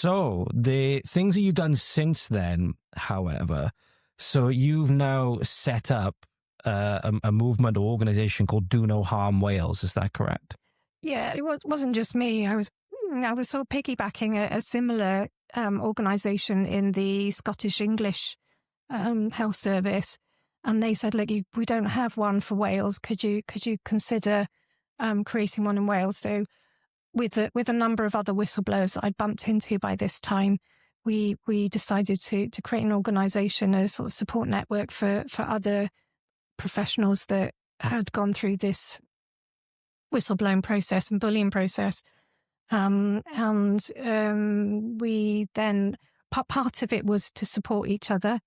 So the things that you've done since then, however, so you've now set up a movement or organisation called Do No Harm Wales. Is that correct? Yeah, it wasn't just me. I was sort of piggybacking a similar organisation in the Scottish English Health Service, and they said, "Look, we don't have one for Wales. Could you consider creating one in Wales?" So, with a number of other whistleblowers that I'd bumped into by this time, we decided to create an organisation, a sort of support network for other professionals that had gone through this whistleblowing process and bullying process. We then, part of it was to support each other,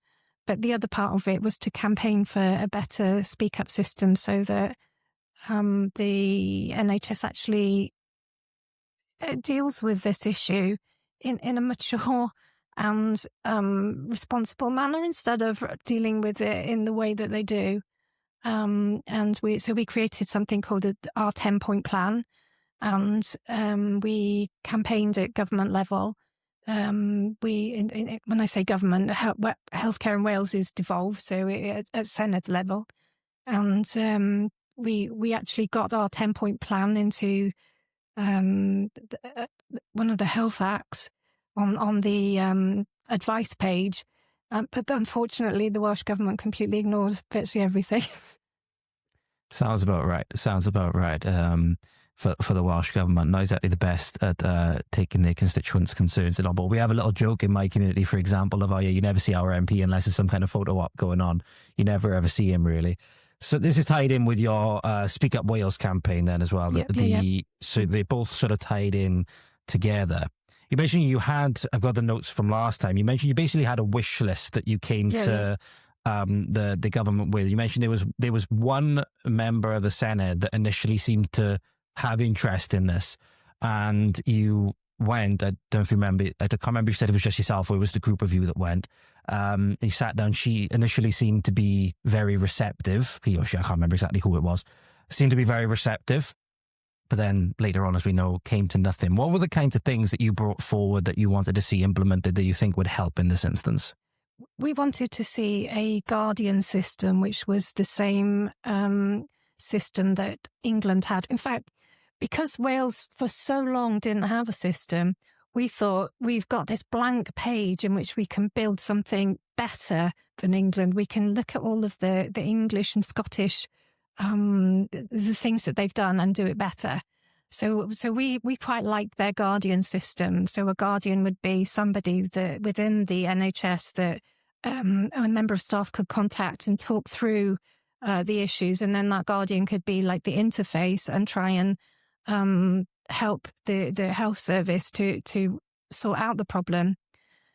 but the other part of it was to campaign for a better speak up system so that the NHS actually deals with this issue in a mature and responsible manner instead of dealing with it in the way that they do. And we created something called our 10-point plan, and we campaigned at government level. When I say government, healthcare in Wales is devolved, so at Senedd level, and we actually got our 10-point plan into one of the health acts on the advice page. But unfortunately, the Welsh government completely ignored virtually everything. Sounds about right. For the Welsh government, not exactly the best at taking their constituents' concerns and all. But we have a little joke in my community, for example, of, oh yeah, you never see our MP unless there's some kind of photo op going on. You never ever see him, really. So this is tied in with your Speak Up Wales campaign then as well. So they both sort of tied in together. You mentioned I've got the notes from last time, you mentioned you basically had a wish list that you came to the government with. You mentioned there was one member of the Senedd that initially seemed to have interest in this, and you went, I don't know if you remember, I can't remember if you said it was just yourself or it was the group of you that went. You sat down, she initially seemed to be very receptive, he or she, I can't remember exactly who it was, seemed to be very receptive. But then later on, as we know, came to nothing. What were the kinds of things that you brought forward that you wanted to see implemented that you think would help in this instance? We wanted to see a guardian system, which was the same system that England had. In fact, because Wales for so long didn't have a system, we thought we've got this blank page in which we can build something better than England. We can look at all of the English and Scottish the things that they've done and do it better. So we quite liked their guardian system. So a guardian would be somebody that within the NHS that a member of staff could contact and talk through the issues, and then that guardian could be like the interface and try and help the health service to sort out the problem.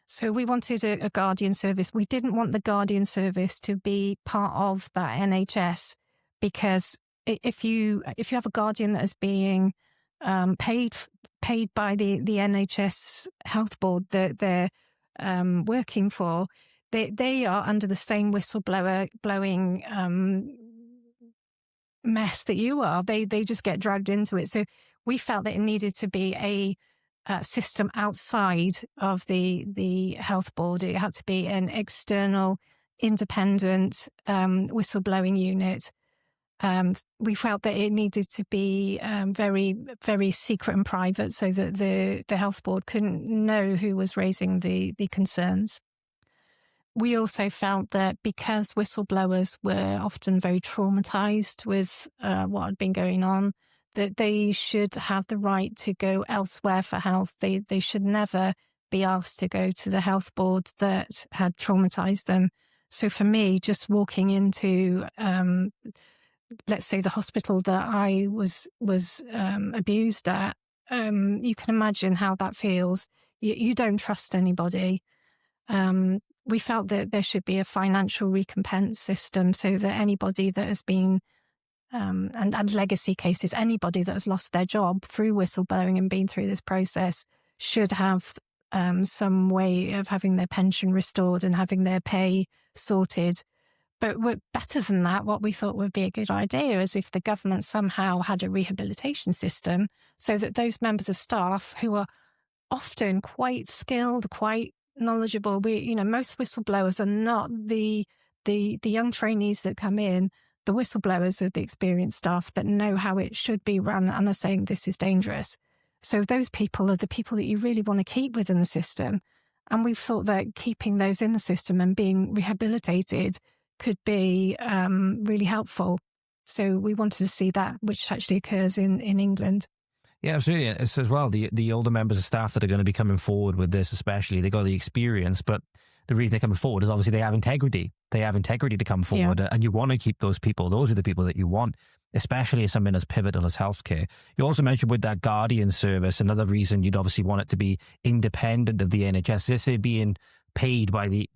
So we wanted a guardian service. We didn't want the guardian service to be part of that NHS. Because if you have a guardian that is being paid by the NHS health board that they're working for, they are under the same blowing mess that you are. They just get dragged into it. So we felt that it needed to be a system outside of the health board. It had to be an external, independent whistleblowing unit. We felt that it needed to be very, very secret and private so that the health board couldn't know who was raising the concerns. We also felt that because whistleblowers were often very traumatized with what had been going on, that they should have the right to go elsewhere for help. They should never be asked to go to the health board that had traumatized them. So for me, just walking into let's say the hospital that I was abused at, you can imagine how that feels. You don't trust anybody. We felt that there should be a financial recompense system so that anybody that has been, and legacy cases, anybody that has lost their job through whistleblowing and been through this process should have some way of having their pension restored and having their pay sorted. But better than that, what we thought would be a good idea is if the government somehow had a rehabilitation system so that those members of staff who are often quite skilled, quite knowledgeable. Most whistleblowers are not the young trainees that come in. The whistleblowers are the experienced staff that know how it should be run and are saying this is dangerous. So those people are the people that you really want to keep within the system. And we've thought that keeping those in the system and being rehabilitated could be really helpful. So we wanted to see that, which actually occurs in England. Yeah, absolutely. It's as well, the older members of staff that are going to be coming forward with this, especially, they got the experience, but the reason they're coming forward is obviously they have integrity. They have integrity to come forward, and you want to keep those people. Those are the people that you want, especially as something as pivotal as healthcare. You also mentioned with that Guardian service, another reason you'd obviously want it to be independent of the NHS. If they're being paid by the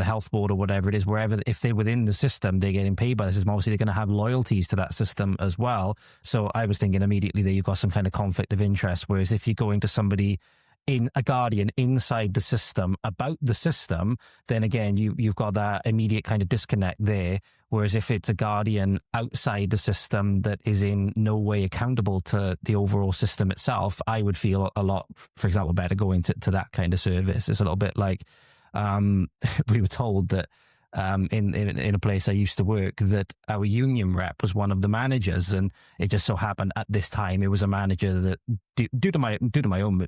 health board or whatever it is, if they're within the system, they're getting paid by the system. Obviously, they're going to have loyalties to that system as well. So I was thinking immediately that you've got some kind of conflict of interest. Whereas if you're going to somebody in a Guardian inside the system about the system, then again, you've got that immediate kind of disconnect there. Whereas if it's a Guardian outside the system that is in no way accountable to the overall system itself, I would feel a lot, for example, better going to that kind of service. It's a little bit like, we were told that in a place I used to work that our union rep was one of the managers, and it just so happened at this time it was a manager that due to my own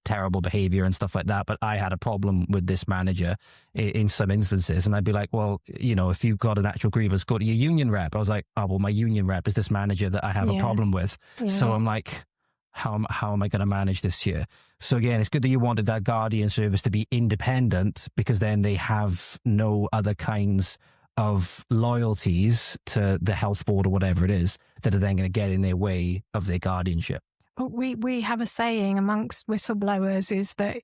terrible behavior and stuff like that, but I had a problem with this manager in some instances, and I'd be like, well, if you've got an actual grievance, go to your union rep. I was like, oh well, my union rep is this manager that I have a problem with. So I'm like, how am I going to manage this here? So again, it's good that you wanted that Guardian service to be independent, because then they have no other kinds of loyalties to the health board or whatever it is that are then going to get in their way of their guardianship. We have a saying amongst whistleblowers is that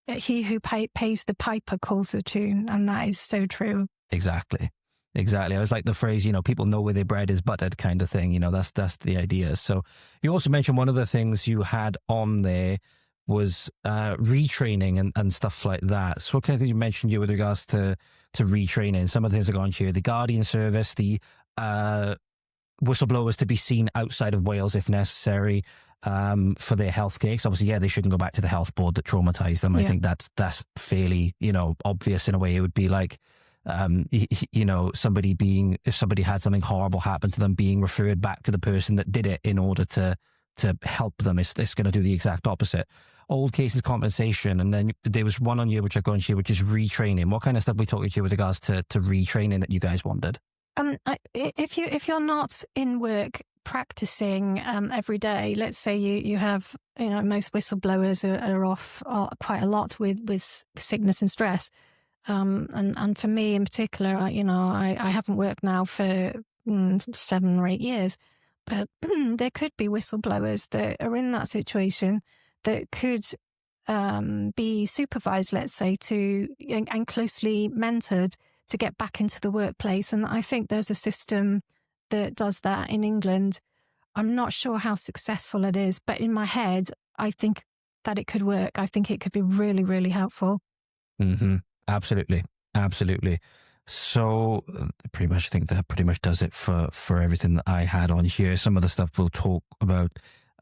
he who pays the piper calls the tune, and that is so true. Exactly. I was like the phrase, people know where their bread is buttered kind of thing. That's the idea. So you also mentioned one of the things you had on there was retraining and stuff like that. So what kind of things you mentioned with regards to retraining? Some of the things are going here, the Guardian service, the whistleblowers to be seen outside of Wales if necessary for their healthcare. Because obviously, they shouldn't go back to the health board that traumatized them. I think that's fairly, obvious in a way. It would be like, if somebody had something horrible happen to them, being referred back to the person that did it in order to help them. It's going to do the exact opposite. Old cases compensation, and then there was one on you which I've gone to, which is retraining. What kind of stuff we talking to you with regards to retraining that you guys wanted? If you're not in work practicing every day, let's say you have, most whistleblowers are off quite a lot with sickness and stress. And for me in particular, I haven't worked now for 7 or 8 years, but there could be whistleblowers that are in that situation that could be supervised, let's say, and closely mentored to get back into the workplace. And I think there's a system that does that in England. I'm not sure how successful it is, but in my head, I think that it could work. I think it could be really, really helpful. Mm-hmm. Absolutely. So pretty much, I think that pretty much does it for everything that I had on here. Some of the stuff we'll talk about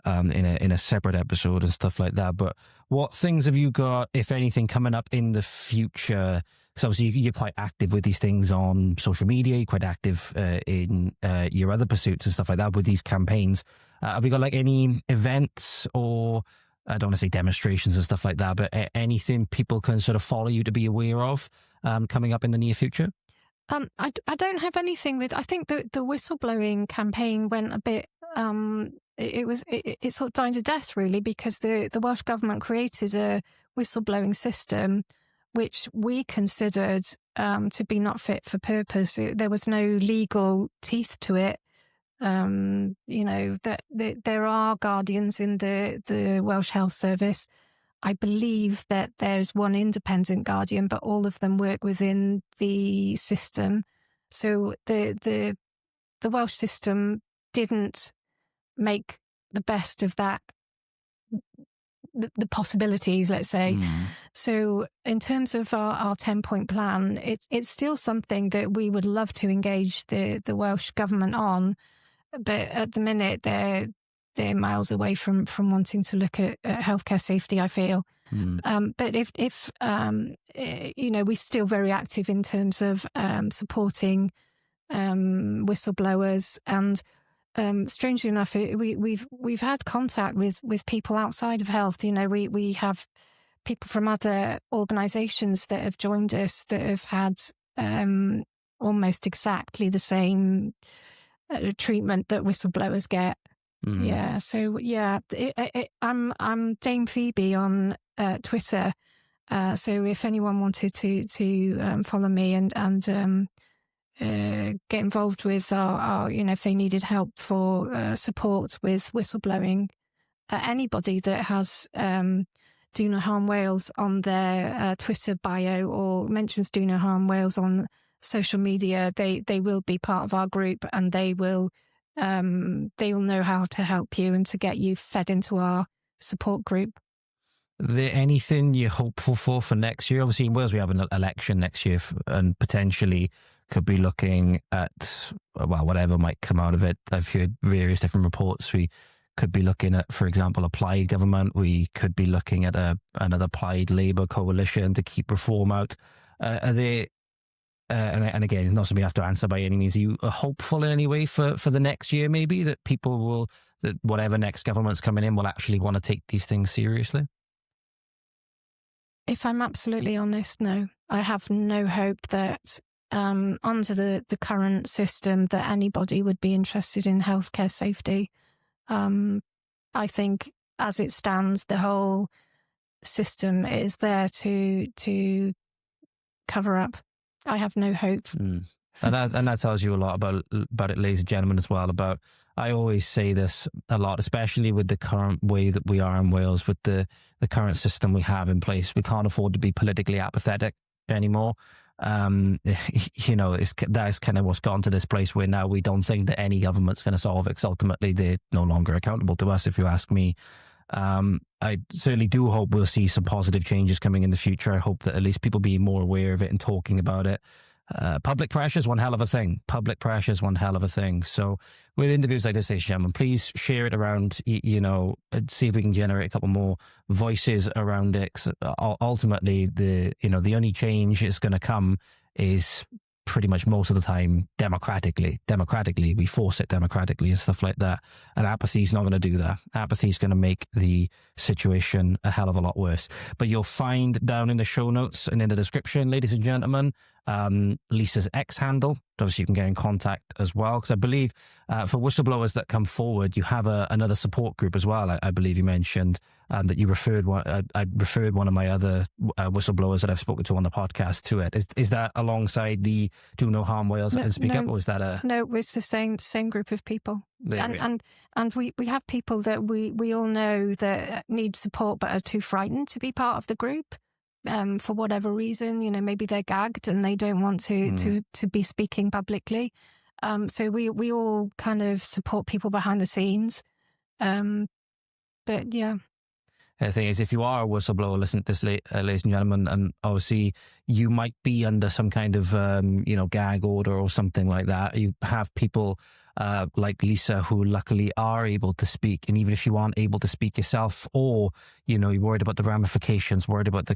in a separate episode and stuff like that. But what things have you got, if anything, coming up in the future? Because obviously you're quite active with these things on social media. You're quite active in your other pursuits and stuff like that with these campaigns. Have you got like any events or, I don't want to say demonstrations and stuff like that, but anything people can sort of follow you to be aware of coming up in the near future? I don't have anything with, I think the whistleblowing campaign went a bit, it sort of died to death really, because the Welsh Government created a whistleblowing system which we considered to be not fit for purpose. There was no legal teeth to it. That there are guardians in the Welsh Health Service. I believe that there's one independent guardian, but all of them work within the system. So the Welsh system didn't make the best of that, the possibilities, let's say. So in terms of our 10-point plan, it's still something that we would love to engage the Welsh Government on. But at the minute, they're miles away from wanting to look at healthcare safety, I feel. But if we're still very active in terms of supporting whistleblowers, and strangely enough, we've had contact with people outside of health. We have people from other organisations that have joined us that have had almost exactly the same treatment that whistleblowers get. Yeah. So yeah, I'm Dame Phoebe on Twitter. So if anyone wanted to follow me and get involved with our if they needed help for support with whistleblowing, anybody that has Do No Harm Wales on their Twitter bio or mentions Do No Harm Wales on social media, they will be part of our group, and they will know how to help you and to get you fed into our support group. There anything you're hopeful for next year? Obviously in Wales we have an election next year, and potentially could be looking at, well, whatever might come out of it. I've heard various different reports. We could be looking at, for example, a Plaid government. We could be looking at another Plaid Labour coalition to keep reform out. Are they, and again, it's not something you have to answer by any means. Are you hopeful in any way for the next year, maybe, that that whatever next government's coming in will actually want to take these things seriously? If I'm absolutely honest, no. I have no hope that under the current system that anybody would be interested in healthcare safety. I think as it stands, the whole system is there to cover up. I have no hope. And that tells you a lot about it, ladies and gentlemen, as well. I always say this a lot, especially with the current way that we are in Wales, with the current system we have in place. We can't afford to be politically apathetic anymore. That is kind of what's gone to this place where now we don't think that any government's going to solve it, because ultimately they're no longer accountable to us, if you ask me. I certainly do hope we'll see some positive changes coming in the future. I hope that at least people be more aware of it and talking about it. Public pressure is one hell of a thing. So with interviews like this, ladies and gentlemen, please share it around, and see if we can generate a couple more voices around it. 'Cause ultimately, the only change is going to come is pretty much most of the time democratically. We force it democratically and stuff like that. And apathy is not going to do that. Apathy is going to make the situation a hell of a lot worse. But you'll find down in the show notes and in the description, ladies and gentlemen, Lisa's X handle. Obviously, you can get in contact as well, because I believe for whistleblowers that come forward, you have another support group as well. I believe you mentioned that you referred one. I referred one of my other whistleblowers that I've spoken to on the podcast to it. Is that alongside the Do No Harm Wales and Speak Up, or is that a? No, it's the same group of people. And we have people that we all know that need support but are too frightened to be part of the group. For whatever reason, maybe they're gagged and they don't want to be speaking publicly. So we all kind of support people behind the scenes. But yeah. The thing is, if you are a whistleblower, listen to this, ladies and gentlemen, and obviously you might be under some kind of, gag order or something like that. You have people like Lisa who luckily are able to speak. And even if you aren't able to speak yourself, or, you're worried about the ramifications, worried about the,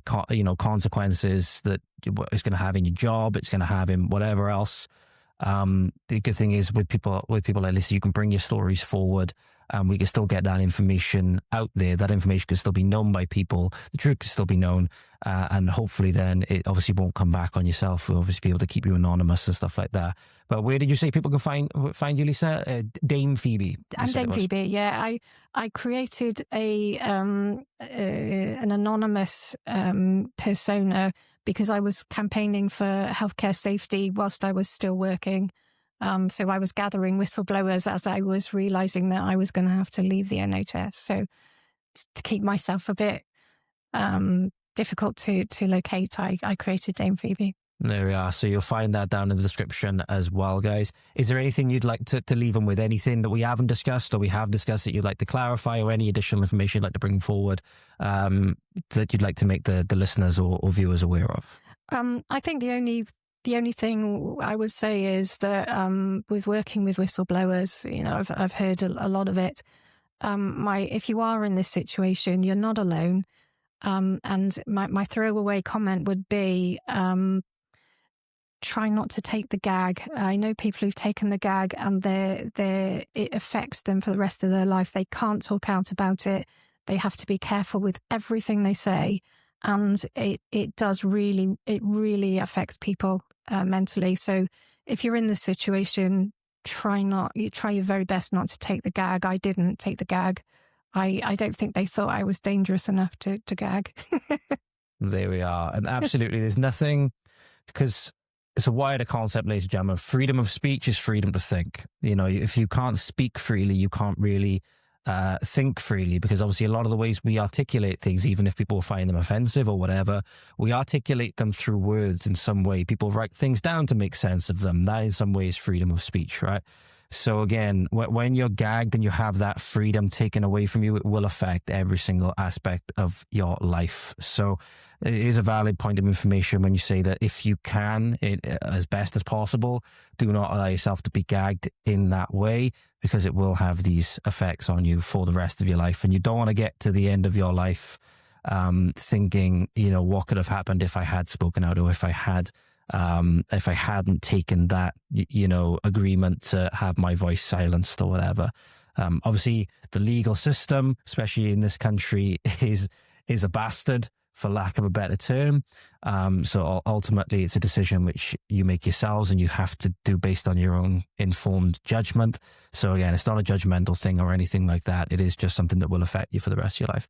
consequences that it's going to have in your job, it's going to have in whatever else. The good thing is with people like Lisa, you can bring your stories forward. We can still get that information out there. That information can still be known by people. The truth can still be known. And hopefully then it obviously won't come back on yourself. We'll obviously be able to keep you anonymous and stuff like that. But where did you say people can find you, Lisa? Dame Phoebe. I'm Dame Phoebe, yeah. I created an anonymous persona because I was campaigning for healthcare safety whilst I was still working. So I was gathering whistleblowers as I was realising that I was going to have to leave the NHS. So to keep myself a bit difficult to locate, I created Dame Phoebe. There we are. So you'll find that down in the description as well, guys. Is there anything you'd like to leave them with? Anything that we haven't discussed or we have discussed that you'd like to clarify, or any additional information you'd like to bring forward that you'd like to make the listeners or viewers aware of? I think the only thing I would say is that with working with whistleblowers, I've heard a lot of it. If you are in this situation, you're not alone. And my throwaway comment would be, try not to take the gag. I know people who've taken the gag and it affects them for the rest of their life. They can't talk out about it. They have to be careful with everything they say. And it really affects people mentally. So if you're in this situation, try your very best not to take the gag. I didn't take the gag. I don't think they thought I was dangerous enough to gag. There we are. And absolutely, there's nothing, because it's a wider concept, ladies and gentlemen. Freedom of speech is freedom to think. You know, if you can't speak freely, you can't really think freely, because obviously a lot of the ways we articulate things, even if people find them offensive or whatever, we articulate them through words in some way. People write things down to make sense of them. That in some ways freedom of speech, right? So again, when you're gagged and you have that freedom taken away from you, it will affect every single aspect of your life. So it is a valid point of information when you say that if you can, as best as possible, do not allow yourself to be gagged in that way, because it will have these effects on you for the rest of your life. And you don't want to get to the end of your life thinking, you know, what could have happened if I had spoken out, or if I hadn't taken that, you know, agreement to have my voice silenced or whatever. Obviously, the legal system, especially in this country, is a bastard, for lack of a better term. So ultimately, it's a decision which you make yourselves, and you have to do based on your own informed judgment. So again, it's not a judgmental thing or anything like that. It is just something that will affect you for the rest of your life.